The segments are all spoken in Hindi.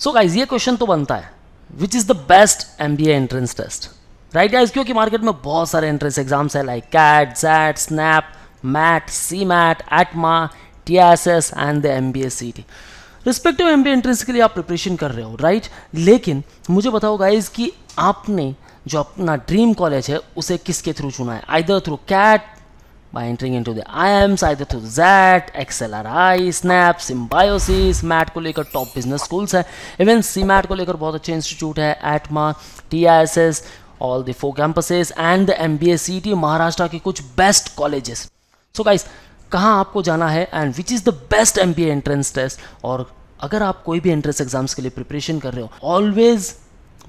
सो गाइज ये क्वेश्चन तो बनता है, which is the best MBA entrance test, right guys? क्योंकि मार्केट में बहुत सारे एंट्रेंस एग्जाम्स है like CAT, XAT, SNAP, MAT, C MAT, ATMA, TISS and the MBA CET। Respective MBA entrance के लिए आप प्रिपरेशन कर रहे हो, राइट? लेकिन मुझे बताओ गाइज कि आपने जो अपना ड्रीम कॉलेज है उसे किसके थ्रू चुना है? Either through CAT by entering into the IIMs, either through ZAT, XLRI, SNAP, Symbiosis, MAT को लेकर टॉप बिजनेस स्कूल्स है, इवन CMAT को लेकर बहुत अच्छे इंस्टीट्यूट है, ATMA, TISS, all the 4 campuses and the MBA CET, Maharashtra के कुछ बेस्ट कॉलेजेस। सो गाइस, कहाँ आपको जाना है and which is the best MBA entrance test? और अगर आप कोई भी एंट्रेंस एग्जाम्स के लिए प्रिपरेशन कर रहे हो, always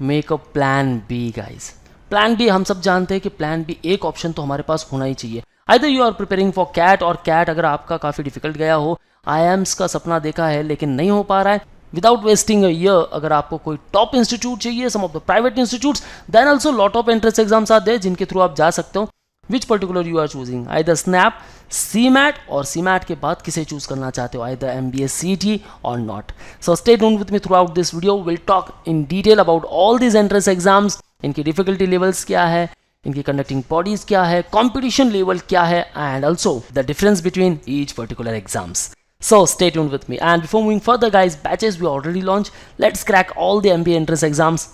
make a plan B guys. Plan B, हम सब जानते हैं कि प्लान बी एक ऑप्शन तो हमारे पास होना ही चाहिए। Either you are preparing for CAT, और कैट अगर आपका काफ़ी डिफिकल्ट गया हो, IIMs का सपना देखा है लेकिन नहीं हो पा रहा है, विदाउट वेस्टिंग अ ईयर अगर आपको कोई टॉप इंस्टीट्यूट चाहिए, some of the private institutes, then also lot of entrance exams are there जिनके थ्रू आप जा सकते हो। Which particular you are choosing? Either SNAP, CMAT, और CMAT के बाद किसे चूज करना चाहते हो? आइदर MBA CET और not. So stay tuned with me through out this video. Will talk in detail about all these entrance exams, इनकी डिफिकल्टी लेवल्स क्या है, इनकी कंडक्टिंग बॉडीज क्या है, कंपटीशन लेवल क्या है, and also the difference between each particular exams. So stay tuned with me, and before moving further guys, batches we already launched. Let's crack all the MBA entrance exams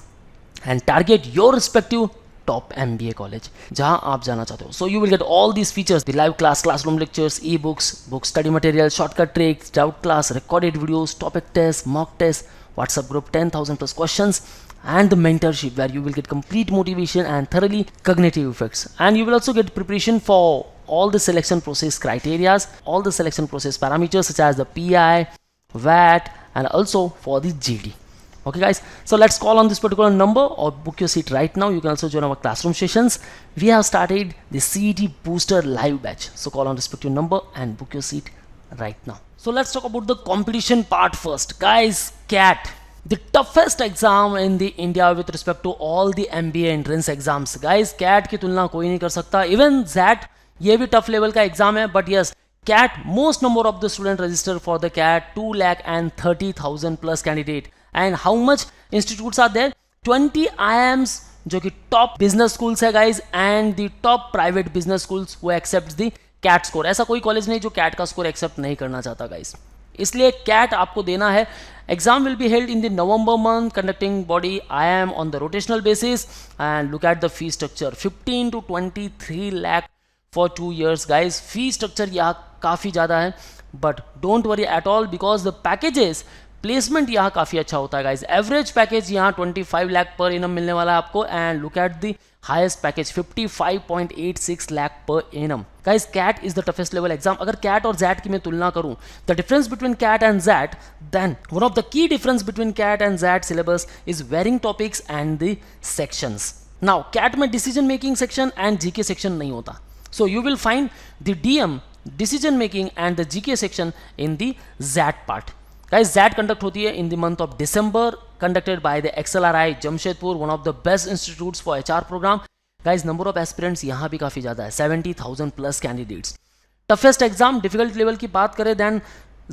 and target your respective top MBA college जहां आप जाना चाहते हो. So you will get all these features: the live class, classroom lectures, e-books, book study material, shortcut tricks, doubt class, recorded videos, topic tests, mock tests, WhatsApp group, 10,000 plus questions, and the mentorship where you will get complete motivation and thoroughly cognitive effects. And you will also get preparation for all the selection process criterias, all the selection process parameters such as the PI, VAT, and also for the GD. Okay guys, so let's call on this particular number or book your seat right now. You can also join our classroom sessions. We have started the CET Booster live batch. So call on respective number and book your seat right now. So let's talk about the competition part first. Guys, CAT, the toughest exam in the India with respect to all the MBA entrance exams. Guys, CAT की तुलना कोई नहीं कर सकता. Even ZAT ये भी tough level का exam है, but yes, CAT, most number of the student register for the CAT, 2,30,000 plus candidate. And how much institutes are there? 20 IIMs जो कि top business schools है guys, and the top private business schools who accepts the CAT score. ऐसा कोई कॉलेज नहीं जो CAT का स्कोर एक्सेप्ट नहीं करना चाहता गाइस, इसलिए CAT आपको देना है. Exam will be held in the November month. Conducting body IIM on the rotational basis. And look at the fee structure, 15 to 23 lakh for 2 years guys. Fee structure यहाँ काफ़ी ज़्यादा है, but don't worry at all because the packages, placement यहाँ काफ़ी अच्छा होता है गाइज. एवरेज पैकेज यहाँ 25 लाख पर एनम मिलने वाला है आपको, and look at the highest package 55.86 lakh पर annum. Guys, CAT is the toughest level exam. अगर कैट और जैट की मैं तुलना करूँ, the difference between CAT and XAT, then one of the key difference between CAT and XAT syllabus is varying topics and the sections. Now CAT में decision making section and GK section नहीं होता, so you will find the DM decision making and the GK section in the ZAT part. Guys, ZAT conduct होती है in the month of December, conducted by the XLRI Jamshedpur, one of the best institutes for HR program. Guys, number of aspirants यहाँ भी काफ़ी ज़्यादा है, 70,000 plus candidates. Toughest exam, difficult level की बात करें, then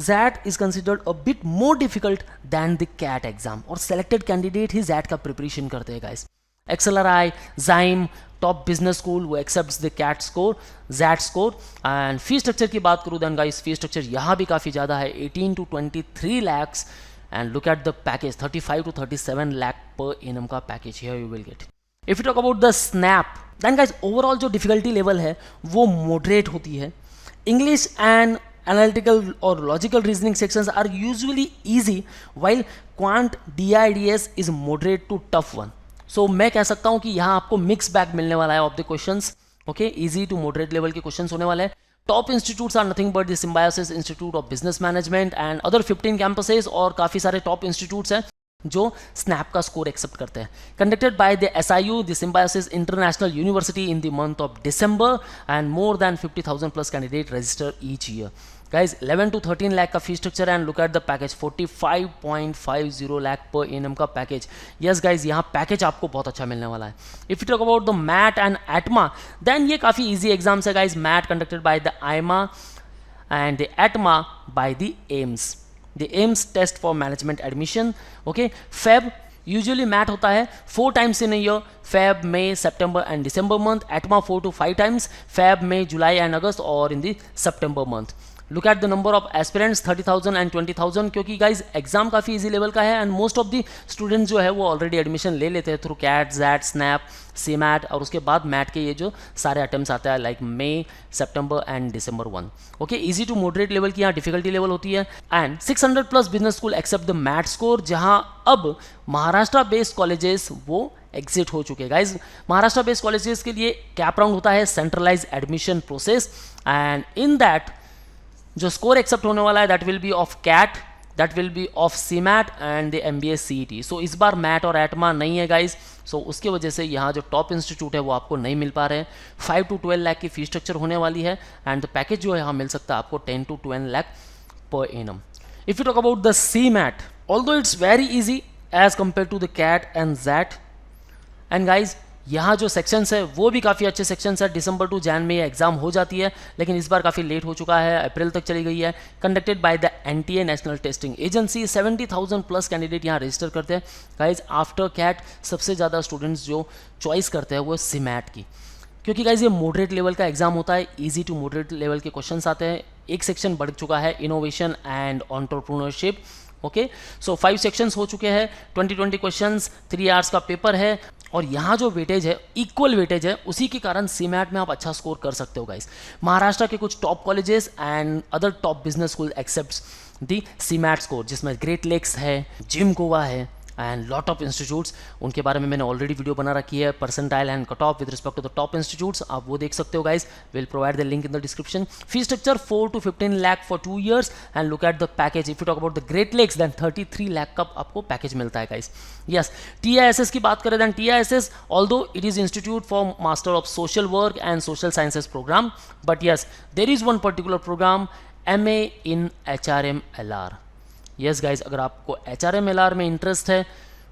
ZAT is considered a bit more difficult than the CAT exam, और selected candidate ही ZAT का preparation करते हैं guys. XLRI, Zyme, top business school वो accepts the CAT score, ZAT score. And fee structure की बात करूँ देन गाइस, फी स्ट्रक्चर यहाँ भी काफ़ी ज़्यादा है, 18 to 23 lakhs. And look at the package, 35 to 37 lakh per annum का package here you will get. If you talk about the SNAP, then guys overall जो डिफिकल्टी लेवल है वो मॉडरेट होती है. इंग्लिश एंड एनालिटिकल और logical reasoning sections are usually easy, while quant DIDS is moderate to tough one. So मैं कह सकता हूं कि यहाँ आपको मिक्स बैग मिलने वाला है of the questions. Okay, easy to moderate level के क्वेश्चंस होने वाले हैं. Top institutes are nothing but the Symbiosis institute of business management and other 15 campuses, और काफ़ी सारे टॉप इंस्टीट्यूट्स हैं जो स्नैप का स्कोर एक्सेप्ट करते हैं. Conducted by the SIU, the Symbiosis International University, in the month of December, and more than 50,000 plus candidate register each year. Guys, 11 to 13 lakh का fee structure, and look at the package, 45.50 lakh पर एनम का पैकेज. यस गाइज, यहाँ पैकेज आपको बहुत अच्छा मिलने वाला है. If you talk about the MAT and ATMA, then ये काफ़ी इजी एग्जाम्स है guys. Mat conducted by the IIMA and the ATMA by the AIMS. The AIMS test for management admission, okay. Feb usually MAT होता है 4 times in a year, Feb, मई, सितंबर एंड दिसंबर month, ATMA 4 to 5 times, Feb, मई, जुलाई एंड अगस्त और इन दी सितंबर month. Look at the number of aspirants 30,000 and 20,000, क्योंकि गाइज एग्जाम काफ़ी इजी लेवल का है and most of the students जो है वो ऑलरेडी एडमिशन ले लेते हैं थ्रू कैट, जैट, स्नैप, सी मैट और उसके बाद मैट के ये जो सारे अटेम्प्ट्स आते हैं लाइक मई, सितंबर एंड दिसंबर 1, okay. Easy to moderate level की यहाँ डिफिकल्टी लेवल होती है and 600 plus business school accept the MAT score, जहाँ अब महाराष्ट्र बेस्ड कॉलेजेस वो एग्जिट हो चुके हैं गाइज। महाराष्ट्र बेस्ड कॉलेजेस के लिए कैप राउंड होता है, centralize admission process, and in that जो स्कोर एक्सेप्ट होने वाला है that will be of CAT, that will be of CMAT and the MBA CET। So इस बार मैट और एटमा नहीं है गाइज, सो उसकी वजह से यहाँ जो टॉप इंस्टीट्यूट है वो आपको नहीं मिल पा रहे हैं। 5 to 12 लाख की फीस स्ट्रक्चर होने वाली है एंड द पैकेज जो है यहाँ मिल सकता है आपको 10 to 12 लाख पर annum. If you talk about the CMAT, although it's very easy as compare to the CAT and XAT, and guys यहाँ जो सेक्शंस है वो भी काफ़ी अच्छे सेक्शंस है। दिसंबर टू जैन में ये एग्जाम हो जाती है, लेकिन इस बार काफ़ी लेट हो चुका है, अप्रैल तक चली गई है। Conducted by the NTA national testing agency, 70,000 plus candidate यहाँ रजिस्टर करते हैं गाइज। आफ्टर कैट सबसे ज़्यादा स्टूडेंट्स जो चॉइस करते हैं वो सीमैट की, क्योंकि गाइज ये मॉडरेट लेवल का एग्जाम होता है, ईजी टू मॉडरेट लेवल के क्वेश्चन आते हैं। एक सेक्शन बढ़ चुका है innovation and entrepreneurship, okay. So 5 sections हो चुके हैं, 20 क्वेश्चंस, 3 आवर्स का पेपर है और यहाँ जो वेटेज है इक्वल वेटेज है, उसी के कारण सीमैट में आप अच्छा स्कोर कर सकते हो गाइस। महाराष्ट्र के कुछ top colleges and other top business school accept the CMAT score, जिसमें ग्रेट लेक्स है, जिम गोवा है एंड लॉट ऑफ इंस्टीट्यूट्स, उनके बारे में मैंने ऑलरेडी वीडियो बना रखी है, percentile and cut off with respect to the top institutes, आप वो देख सकते हो guys. Will provide the link in the description. Fee structure 4 to 15 lakh for 2 years and look at the package. If you talk about the Great Lakes then 33 lakh का आपको पैकेज मिलता है गाइस। यस, TISS की बात करें then TISS although it is institute for master of social work and social sciences program, but yes there is one particular program MA in HRM LR। Yes guys, अगर आपको HRM LR में इंटरेस्ट है,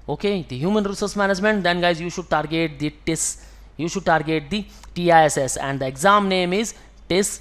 okay, the human resource management, then guys you should target the TIS, you should target the TISS and the exam name is TIS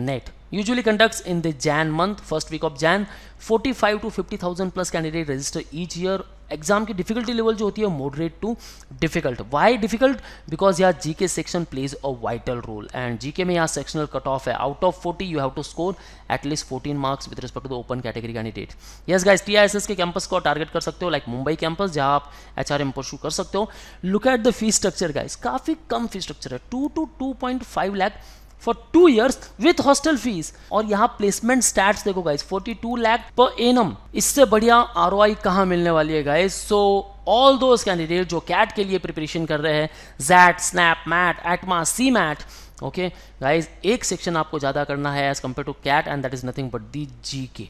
NET. Usually conducts in the Jan month, first week of Jan. 45 to 50,000 plus candidate register each year. Exam की डिफिकल्टी लेवल जो होती है moderate to difficult. Why difficult? Because यहाँ GK section plays a vital role and GK में यहाँ सेक्शनल कट ऑफ है। Out of 40 you have to score at least 14 marks with respect to the open category candidate. Yes guys, TISS के कैंपस को टारगेट कर सकते हो, लाइक मुंबई कैंपस जहाँ आप HRM परस्यू कर सकते हो। Look at the fee structure guys, काफ़ी कम फी स्ट्रक्चर है, 2 to 2.5 lakh for 2 years with hostel fees. और यहाँ प्लेसमेंट स्टैट्स देखो गाइस, 42 लाख पर एनम, इससे बढ़िया ROI कहाँ मिलने वाली है guys. So all those candidate जो कैट के लिए प्रिपरेशन कर रहे हैं, जैट, स्नैप, मैट, एटमा, सी मैट, ओके गाइस, एक सेक्शन आपको ज़्यादा करना है as compare to CAT and that is nothing but the GK,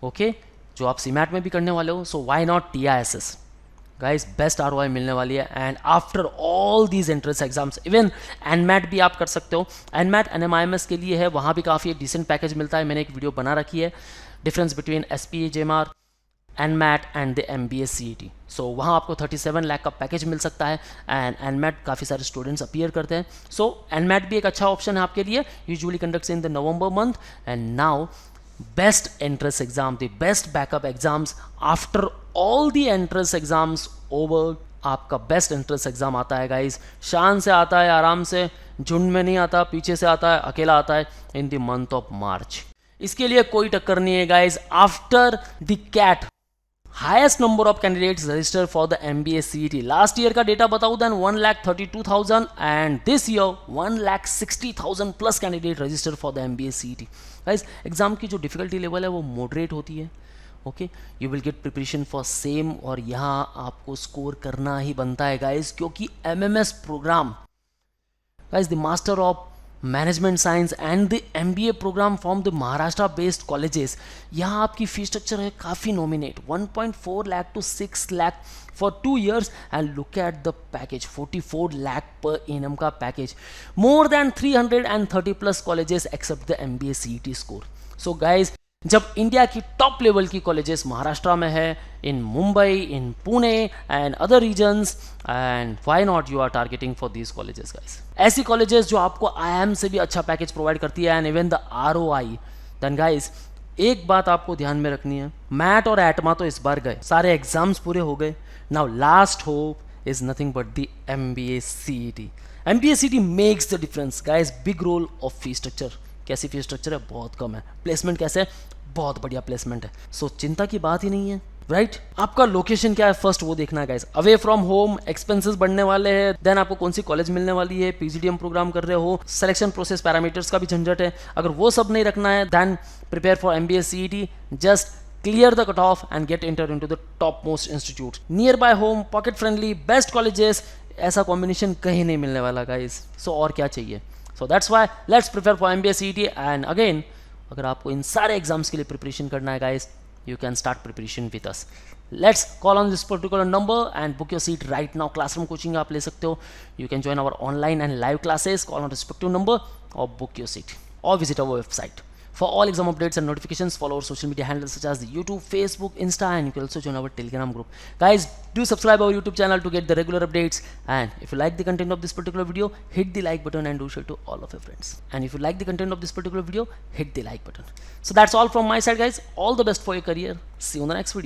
okay, जो आप सी मैट में भी करने वाले हो। So why not TISS guys, best ROI मिलने वाली है and after all these entrance exams even NMAT भी आप कर सकते हो। NMAT NMIMS के लिए है, वहाँ भी काफ़ी डिसेंट पैकेज मिलता है, मैंने एक वीडियो बना रखी है, difference between SPA JMR, NMAT and the MBA CET। सो वहाँ आपको 37 लाख का पैकेज मिल सकता है एंड NMAT काफ़ी सारे स्टूडेंट्स अपीयर करते हैं। सो NMAT भी एक अच्छा ऑप्शन है आपके लिए, usually conducts in the November month and now best entrance exam, the best backup exams after all the entrance exams over, आपका बेस्ट एंट्रेंस एग्जाम आता है गाइस, शान से आता है, आराम से, झुंड में नहीं आता, पीछे से आता है, अकेला आता है, in the month of March. इसके लिए कोई टक्कर नहीं है guys. After the CAT highest number of candidates register for the MBA CET। Last year का डेटा बताऊं then 1,32,000 and this year 1,60,000 plus candidate register for the MBA CET। Guys, exam की जो डिफिकल्टी लेवल है वो मॉडरेट होती है, okay, you will get preparation for same, और यहाँ आपको स्कोर करना ही बनता है गाइस, क्योंकि MMS program guys, the master of management science and the MBA program from the Maharashtra based colleges, यहाँ आपकी फी स्ट्रक्चर है काफ़ी nominate, 1.4 lakh to 6 lakh for 2 years and look at the package, 44 lakh पर एनम का package, more than 330 plus colleges accept the MBA CET score. So guys, जब इंडिया की टॉप लेवल की कॉलेजेस महाराष्ट्र में है, in Mumbai, in Pune and other regions, and why not you are targeting for these colleges guys. ऐसी कॉलेजेस जो आपको IIM से भी अच्छा पैकेज प्रोवाइड करती है and even the ROI, then guys एक बात आपको ध्यान में रखनी है, मैट और एटमा तो इस बार गए, सारे एग्जाम्स पूरे हो गए। Now last hope is nothing but the MBA CET। MBA CET makes the difference guys, big role of fee structure. कैसी फी स्ट्रक्चर है? बहुत कम है। प्लेसमेंट कैसे है? बहुत बढ़िया प्लेसमेंट है। सो चिंता की बात ही नहीं है, राइट आपका लोकेशन क्या है फर्स्ट वो देखना है guys. Away from home, expenses बढ़ने वाले हैं, देन आपको कौन सी कॉलेज मिलने वाली है, PGDM प्रोग्राम कर रहे हो, सिलेक्शन प्रोसेस पैरामीटर्स का भी झंझट है। अगर वो सब नहीं रखना है then prepare for MBA CET। Just clear the cutoff and get entered into the topmost institute, nearby home, pocket friendly, best colleges। ऐसा कॉम्बिनेशन कहीं नहीं मिलने वाला गाइस। सो और क्या चाहिए? So that's why let's prepare for MBA CET। And again अगर आपको इन सारे एग्जाम्स के लिए प्रिपरेशन करना है guys, you can start preparation with us. Let's call on this particular number and book your seat right now। classroom coaching आप ले सकते हो, you can join our online and live classes, call on respective number or book your seat or visit our website for all exam updates and notifications। follow our social media handles such as the YouTube, Facebook, Insta, and you can also join our Telegram group। guys, do subscribe our YouTube channel to get the regular updates, and if you like the content of this particular video, hit the like button and do share to all of your friends। and if you like the content of this particular video, hit the like button। so that's all from my side guys, all the best for your career, see you on the next video।